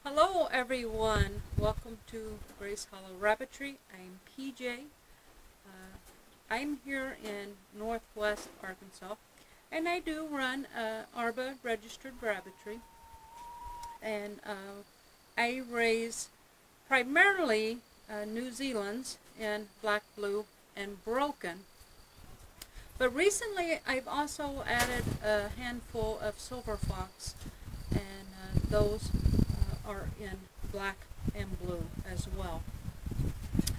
Hello everyone, welcome to Grace Hollow Rabbitry. I'm PJ. I'm here in Northwest Arkansas, and I do run ARBA registered rabbitry, and I raise primarily New Zealand's in black, blue, and broken. But recently I've also added a handful of silver fox, and those are in black and blue as well.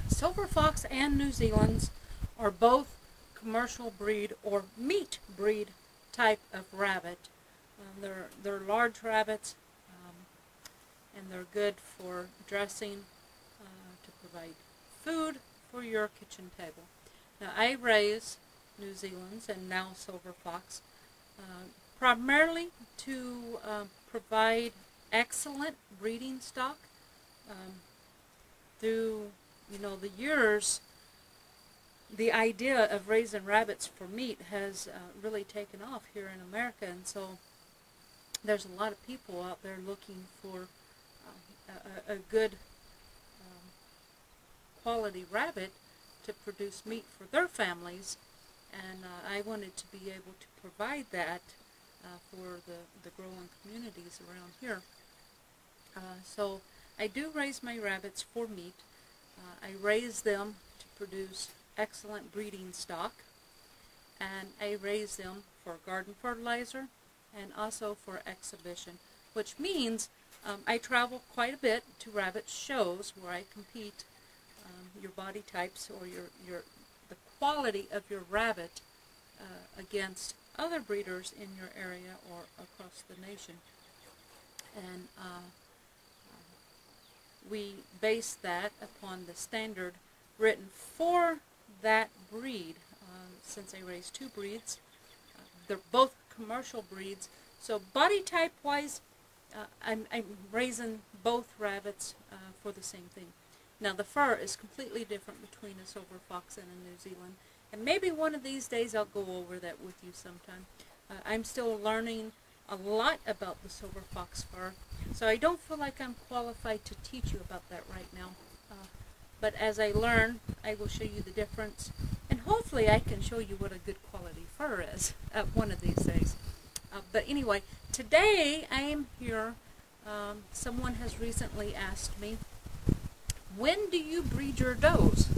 Silver fox and New Zealand's are both commercial breed or meat breed type of rabbit. They're large rabbits, and they're good for dressing, to provide food for your kitchen table. Now I raise New Zealand's and now silver fox primarily to provide excellent breeding stock. Through the years, the idea of raising rabbits for meat has really taken off here in America, and so there's a lot of people out there looking for a good quality rabbit to produce meat for their families, and I wanted to be able to provide that for the growing communities around here. So I do raise my rabbits for meat. I raise them to produce excellent breeding stock, and I raise them for garden fertilizer and also for exhibition, which means I travel quite a bit to rabbit shows where I compete your body types or the quality of your rabbit against other breeders in your area or across the nation. And we base that upon the standard written for that breed. Since I raise two breeds, they're both commercial breeds, so body type wise I'm raising both rabbits for the same thing. Now the fur is completely different between a silver fox and a New Zealand, and maybe one of these days I'll go over that with you sometime. I'm still learning a lot about the silver fox fur, so I don't feel like I'm qualified to teach you about that right now. But as I learn, I will show you the difference, and hopefully I can show you what a good quality fur is one of these days. But anyway, today I am here. Someone has recently asked me, when do you breed your does?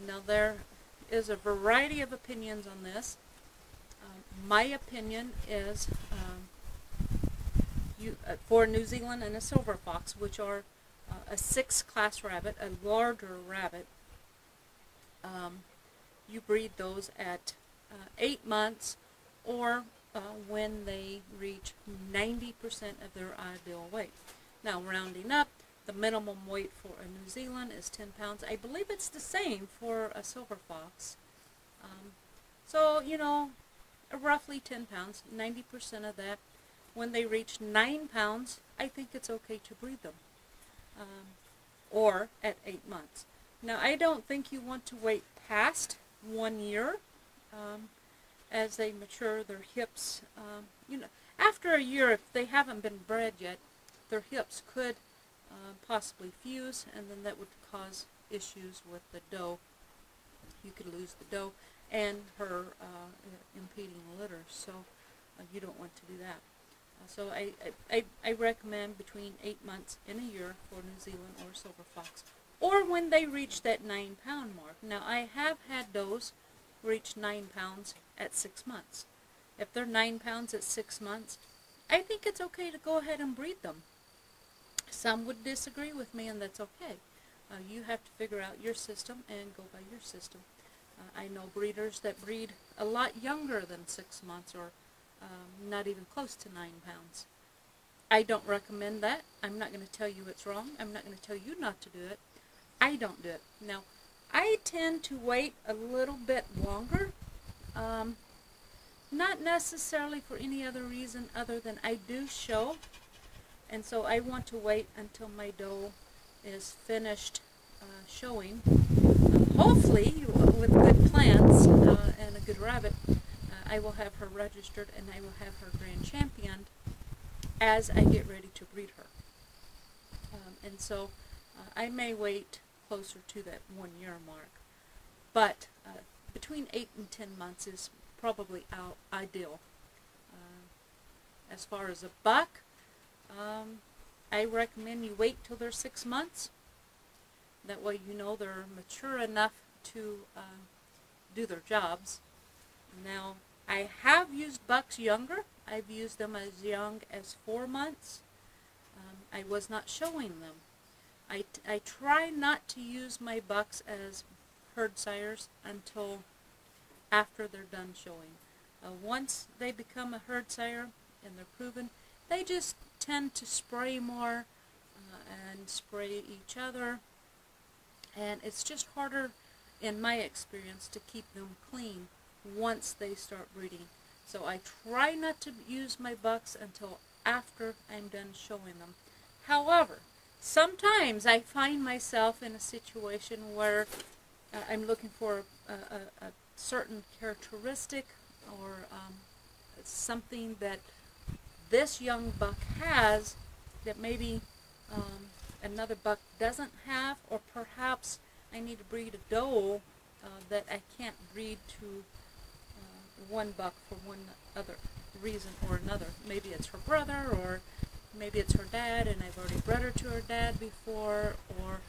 Now there is a variety of opinions on this. My opinion is for New Zealand and a silver fox, which are a 6th class rabbit, a larger rabbit, you breed those at 8 months or when they reach 90% of their ideal weight. Now, rounding up, the minimum weight for a New Zealand is 10 pounds. I believe it's the same for a silver fox. So, roughly 10 pounds, 90% of that. When they reach 9 pounds, I think it's okay to breed them, or at 8 months. Now, I don't think you want to wait past 1 year as they mature. Their hips, after a year, if they haven't been bred yet, their hips could possibly fuse, and then that would cause issues with the doe. You could lose the doe and her impeding litter, so you don't want to do that. So I recommend between 8 months and a year for New Zealand or silver fox, or when they reach that 9-pound mark. Now I have had does reach 9 pounds at 6 months. If they're 9 pounds at 6 months, I think it's okay to go ahead and breed them. Some would disagree with me, and that's okay. You have to figure out your system and go by your system. I know breeders that breed a lot younger than 6 months, or not even close to 9 pounds. I don't recommend that. I'm not going to tell you it's wrong. I'm not going to tell you not to do it. I don't do it. Now, I tend to wait a little bit longer, not necessarily for any other reason other than I do show, and so I want to wait until my doe is finished showing. Hopefully, with good plants and a good rabbit, I will have her registered and I will have her grand championed as I get ready to breed her. And so I may wait closer to that 1 year mark. But between 8 and 10 months is probably ideal. As far as a buck, I recommend you wait till they're 6 months. That way you know they're mature enough to do their jobs. Now, I have used bucks younger. I've used them as young as 4 months. I was not showing them. I try not to use my bucks as herd sires until after they're done showing. Once they become a herd sire and they're proven, they just tend to spray more and spray each other, and it's just harder, in my experience, to keep them clean once they start breeding. So I try not to use my bucks until after I'm done showing them. However, sometimes I find myself in a situation where I'm looking for a certain characteristic or something that this young buck has that maybe another buck doesn't have, or perhaps I need to breed a doe that I can't breed to one buck for one other reason or another. Maybe it's her brother, or maybe it's her dad and I've already bred her to her dad before, or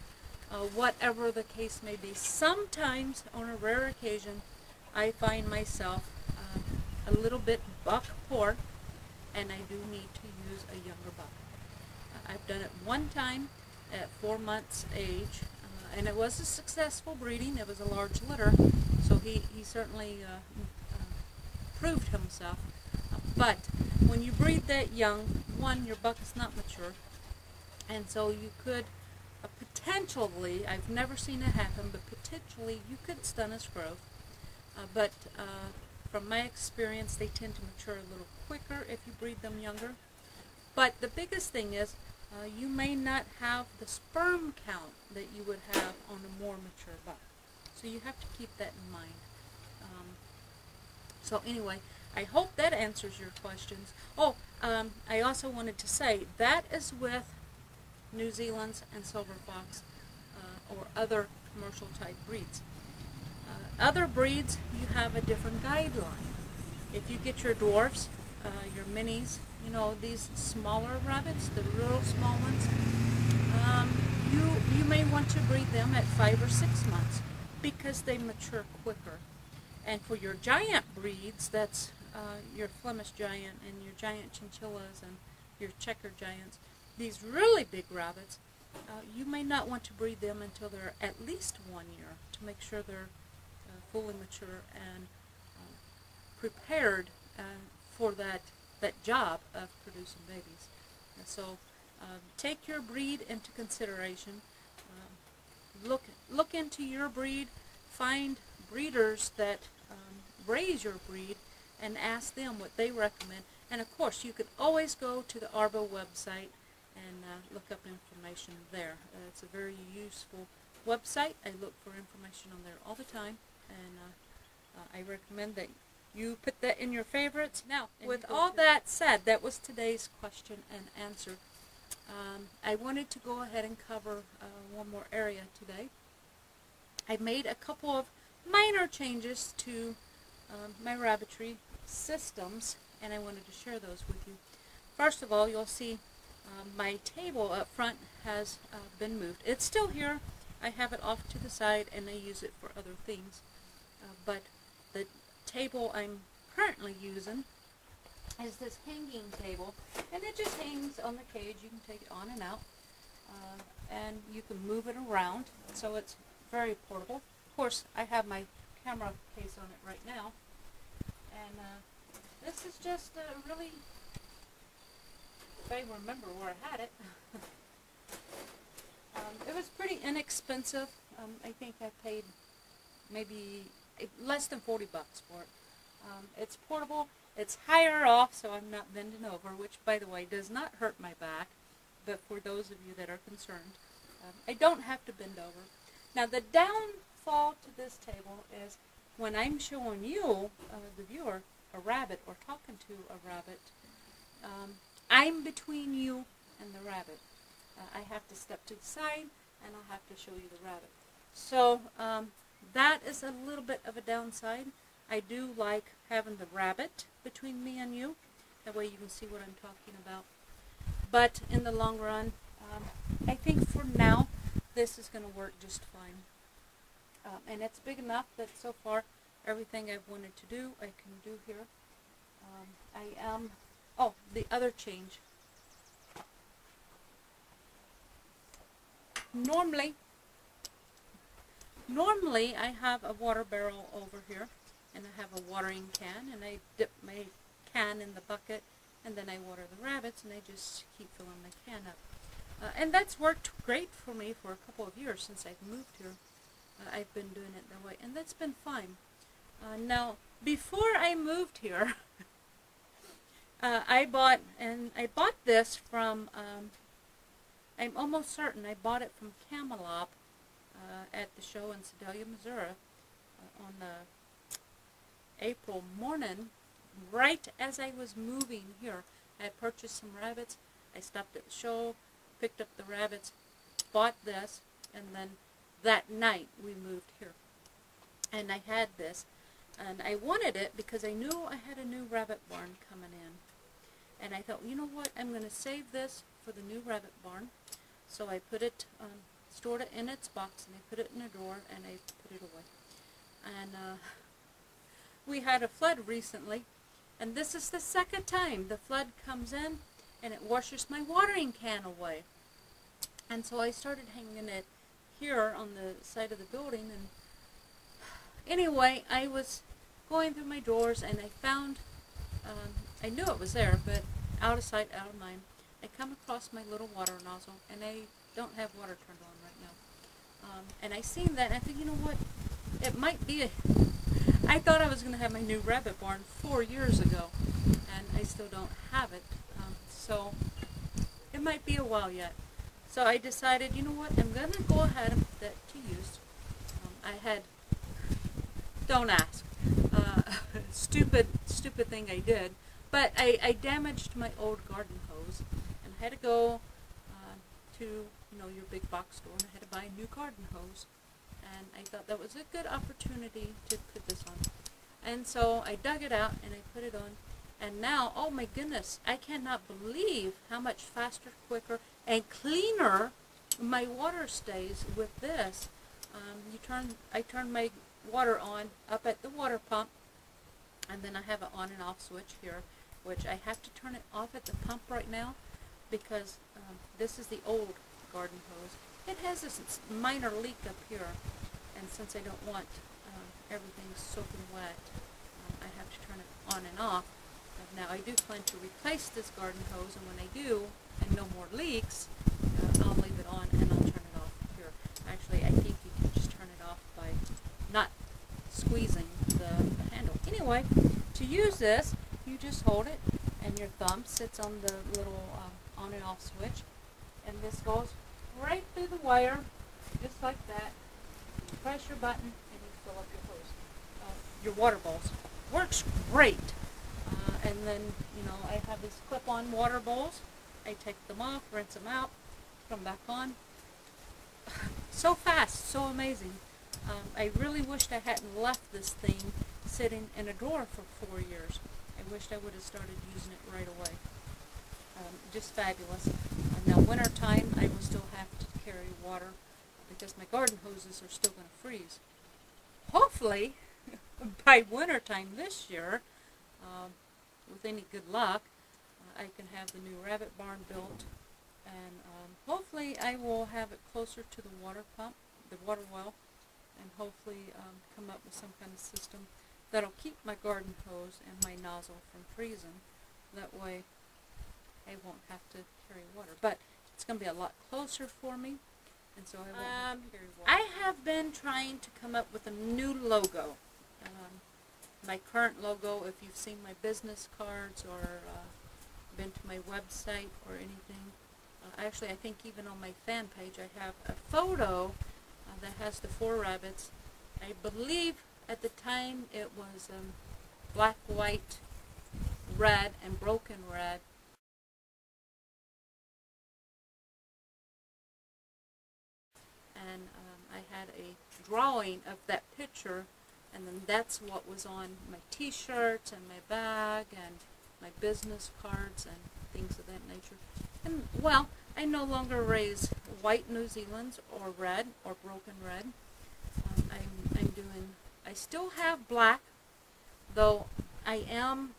whatever the case may be. Sometimes, on a rare occasion, I find myself a little bit buck poor, and I do need to use a younger buck. I've done it one time at 4 months age, and it was a successful breeding. It was a large litter, so he certainly proved himself. But when you breed that young, one, your buck is not mature, and so you could potentially, I've never seen it happen, but potentially you could stun his growth. But from my experience, they tend to mature a little quicker if you breed them younger. But the biggest thing is you may not have the sperm count that you would have on a more mature buck. So you have to keep that in mind. So anyway, I hope that answers your questions. Oh, I also wanted to say that is with New Zealand's and silver fox or other commercial type breeds. Other breeds, you have a different guideline. If you get your dwarfs, your minis, you know, these smaller rabbits, the real small ones, you may want to breed them at 5 or 6 months because they mature quicker. And for your giant breeds, that's your Flemish giant and your giant chinchillas and your checker giants, these really big rabbits, you may not want to breed them until they're at least 1 year to make sure they're fully mature and prepared for that job of producing babies. And so take your breed into consideration. Look into your breed, find breeders that raise your breed, and ask them what they recommend. And of course, you could always go to the ARBA website and look up information there. It's a very useful website. I look for information on there all the time, and I recommend that you put that in your favorites. Now, with all that said, that was today's question and answer. I wanted to go ahead and cover one more area today. I made a couple of minor changes to my rabbitry systems, and I wanted to share those with you. First of all, you'll see my table up front has been moved. It's still here. I have it off to the side, and I use it for other things. But the table I'm currently using is this hanging table, and it just hangs on the cage. You can take it on and out, and you can move it around, so it's very portable. Of course, I have my camera case on it right now, and this is just really, if I remember where I had it, it was pretty inexpensive. I think I paid maybe less than 40 bucks for it. It's portable, it's higher off, so I'm not bending over, which, by the way, does not hurt my back, but for those of you that are concerned, I don't have to bend over. Now, the downfall to this table is when I'm showing you, the viewer, a rabbit, or talking to a rabbit, I'm between you and the rabbit. I have to step to the side, and I'll have to show you the rabbit. So that is a little bit of a downside. I do like having the rabbit between me and you. That way you can see what I'm talking about. But in the long run, I think for now, this is going to work just fine. And it's big enough that so far, everything I've wanted to do, I can do here. Oh, the other change. Normally I have a water barrel over here, and I have a watering can, and I dip my can in the bucket, and then I water the rabbits, and I just keep filling my can up. And that's worked great for me for a couple of years since I've moved here. I've been doing it that way, and that's been fine. Now, before I moved here, I bought this from, I'm almost certain I bought it from Camelot at the show in Sedalia, Missouri, on April morning, right as I was moving here. I purchased some rabbits. I stopped at the show, picked up the rabbits, bought this, and then that night we moved here. And I had this, and I wanted it because I knew I had a new rabbit barn coming in. And I thought, you know what, I'm going to save this for the new rabbit barn. So I put it, stored it in its box, and I put it in a drawer, and I put it away. And we had a flood recently, and this is the second time the flood comes in, and it washes my watering can away. And so I started hanging it here on the side of the building, and anyway, I was going through my drawers, and I found, I knew it was there, but out of sight, out of mind. I come across my little water nozzle, and I don't have water turned on right now. And I seen that, and I think, you know what, it might be I thought I was going to have my new rabbit barn 4 years ago, and I still don't have it. So it might be a while yet. So I decided, you know what, I'm going to go ahead and put that to use. I had, don't ask, stupid thing I did, but I damaged my old garden hose, and I had to go to, you know, your big box store, and I had to buy a new garden hose, and I thought that was a good opportunity to put this on. And so I dug it out, and I put it on, and now, oh my goodness, I cannot believe how much faster, quicker, and cleaner my water stays with this. I turn my water on up at the water pump, and then I have an on and off switch here, which I have to turn it off at the pump right now because this is the old garden hose. It has this minor leak up here, and since I don't want everything soaking wet, I have to turn it on and off. Now I do plan to replace this garden hose, and when I do, and no more leaks, I'll leave it on and I'll turn it off here. Actually, I think you can just turn it off by not squeezing the handle. Anyway, to use this, you just hold it, and your thumb sits on the little on and off switch, and this goes right through the wire, just like that. You press your button, and you fill up your hose, your water bowls. Works great. And then, you know, I have these clip-on water bowls. I take them off, rinse them out, put them back on. So fast, so amazing. I really wished I hadn't left this thing sitting in a drawer for 4 years. I wished I would have started using it right away. Just fabulous. Now, winter time, I will still have to carry water because my garden hoses are still going to freeze. Hopefully, by winter time this year, with any good luck, I can have the new rabbit barn built, and hopefully I will have it closer to the water pump, the water well, and hopefully come up with some kind of system that'll keep my garden hose and my nozzle from freezing. That way I won't have to carry water. But it's going to be a lot closer for me, and so I won't have to carry water. I have been trying to come up with a new logo. My current logo, if you've seen my business cards or been to my website or anything, actually I think even on my fan page I have a photo that has the 4 rabbits. I believe at the time it was black, white, red, and broken red. and I had a drawing of that picture, and then that's what was on my t-shirts and my bag and my business cards and things of that nature. And, well, I no longer raise white New Zealands or red or broken red. I still have black, though I am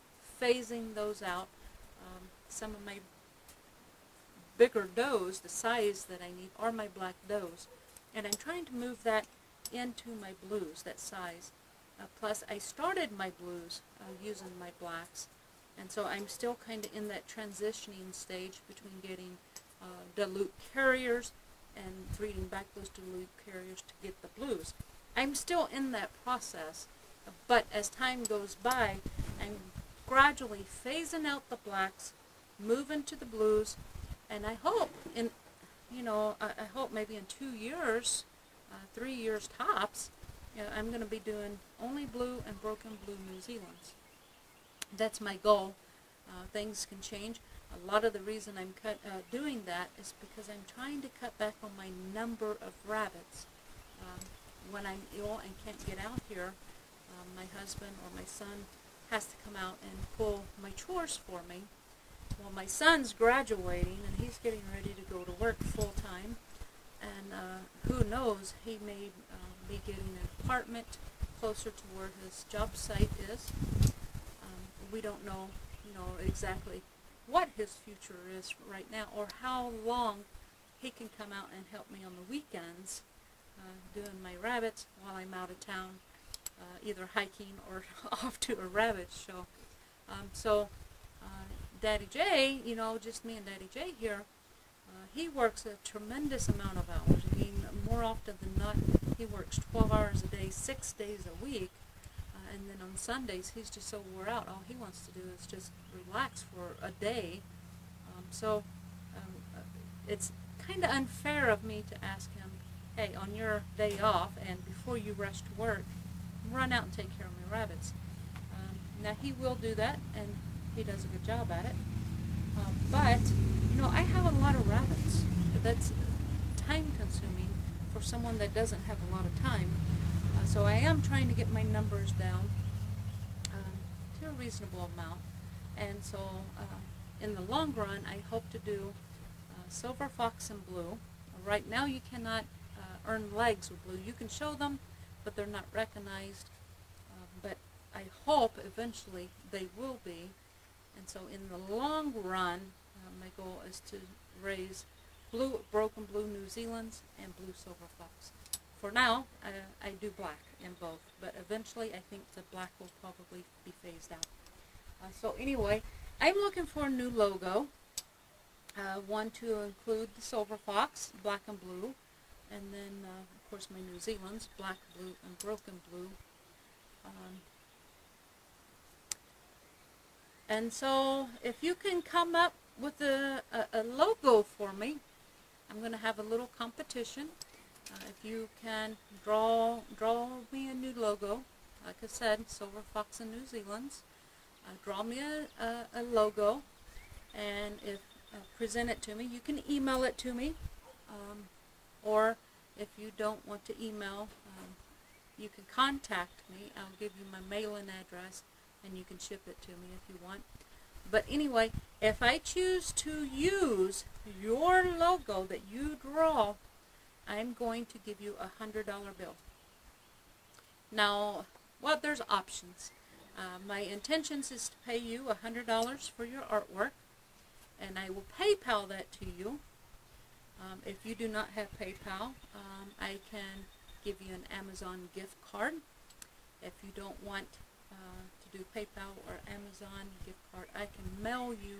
phasing those out. Some of my bigger does, the size that I need, are my black does. And I'm trying to move that into my blues, that size. Plus, I started my blues using my blacks. And so I'm still kind of in that transitioning stage between getting dilute carriers and breeding back those dilute carriers to get the blues. I'm still in that process, but as time goes by, I'm gradually phasing out the blacks, moving to the blues, and I hope I hope maybe in 2 years, 3 years tops, I'm going to be doing only blue and broken blue New Zealands. That's my goal. Things can change. A lot of the reason I'm doing that is because I'm trying to cut back on my number of rabbits. When I'm ill and can't get out here, my husband or my son has to come out and pull my chores for me. Well, my son's graduating and he's getting ready to go to work full time, and who knows, he may be getting an apartment closer to where his job site is. We don't know, exactly what his future is right now, or how long he can come out and help me on the weekends doing my rabbits while I'm out of town, either hiking or off to a rabbit show. Daddy J, just me and Daddy J here, he works a tremendous amount of hours. I mean, more often than not, he works 12 hours a day, 6 days a week, and then on Sundays, he's just so wore out. All he wants to do is just relax for a day. It's kind of unfair of me to ask him, hey, on your day off and before you rush to work, run out and take care of my rabbits. Now, he will do that, and he does a good job at it. But, I have a lot of rabbits. That's time-consuming for someone that doesn't have a lot of time. So I am trying to get my numbers down to a reasonable amount. And so, in the long run, I hope to do silver fox and blue. Right now, you cannot earn legs with blue. You can show them, but they're not recognized. But I hope eventually they will be. And so in the long run, my goal is to raise blue, broken blue New Zealands and blue silver fox. For now, I do black in both, but eventually I think the black will probably be phased out. So anyway, I'm looking for a new logo, one to include the silver fox, black and blue, and then of course my New Zealands, black, blue, and broken blue. And so if you can come up with a logo for me, I'm going to have a little competition. If you can draw me a new logo, like I said, silver fox and New Zealands, draw me a logo, and if present it to me. You can email it to me, or if you don't want to email, you can contact me. I'll give you my mailing address, and you can ship it to me if you want. But anyway, if I choose to use your logo that you draw, I'm going to give you a $100 bill. Now, well, there's options. My intentions is to pay you $100 for your artwork, and I will PayPal that to you. If you do not have PayPal, I can give you an Amazon gift card. If you don't want to do PayPal or Amazon gift card, I can mail you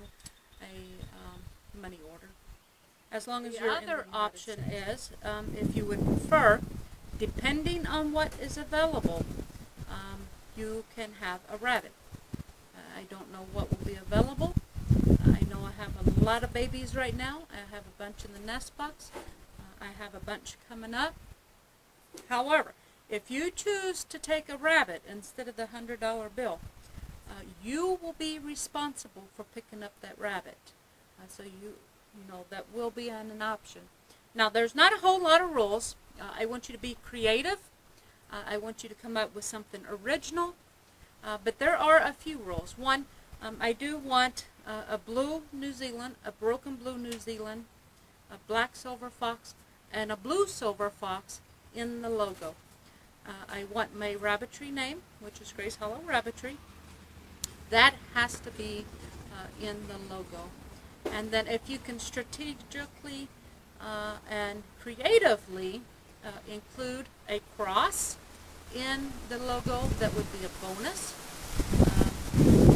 a money order. As long as your other option is, if you would prefer, depending on what is available, you can have a rabbit. I don't know what will be available. I know I have a lot of babies right now. I have a bunch in the nest box. I have a bunch coming up. However, if you choose to take a rabbit instead of the $100 bill, you will be responsible for picking up that rabbit. So you know that will be an option. Now, there's not a whole lot of rules. I want you to be creative. I want you to come up with something original. But there are a few rules. One, I do want a blue New Zealand, a broken blue New Zealand, a black silver fox, and a blue silver fox in the logo. I want my rabbitry name, which is Grace Hollow Rabbitry. That has to be in the logo. And then if you can strategically and creatively include a cross in the logo, that would be a bonus.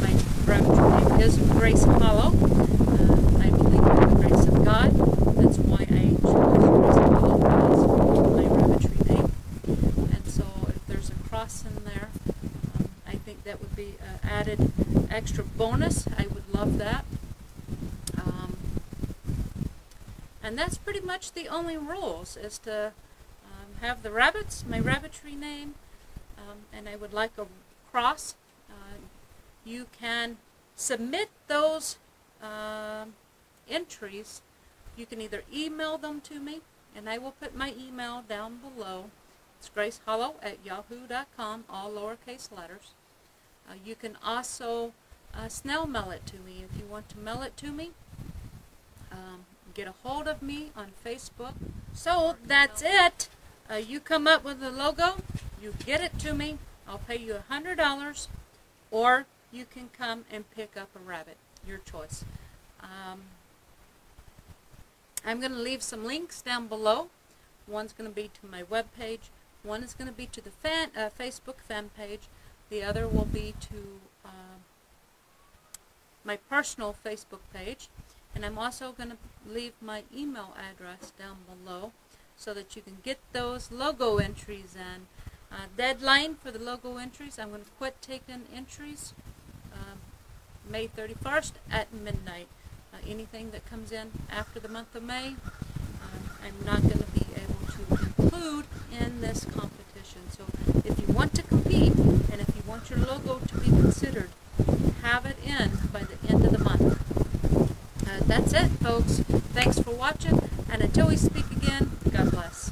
My rabbitry name is Grace Hollow. I believe in the grace of God. That's why I chose Grace Hollow as my rabbitry name. And so if there's a cross in there, I think that would be an added extra bonus. I would love that. And that's pretty much the only rules, is to have the rabbits, my rabbitry name, and I would like a cross. You can submit those entries. You can either email them to me, and I will put my email down below. It's gracehollow@yahoo.com, all lowercase letters. You can also snail mail it to me if you want to mail it to me. Get a hold of me on Facebook. So that's it. You come up with the logo, you get it to me, I'll pay you $100, or you can come and pick up a rabbit, your choice. I'm going to leave some links down below. One's going to be to my webpage, one is going to be to the Facebook fan page, the other will be to my personal Facebook page, and I'm also going to leave my email address down below so that you can get those logo entries in. Deadline for the logo entries, I'm going to quit taking entries May 31st at midnight. Anything that comes in after the month of May, I'm not going to be able to include in this competition. So if you want to compete, and if you want your logo to be considered, have it in by the end of the month. That's it, folks. Thanks for watching, and until we speak again, God bless.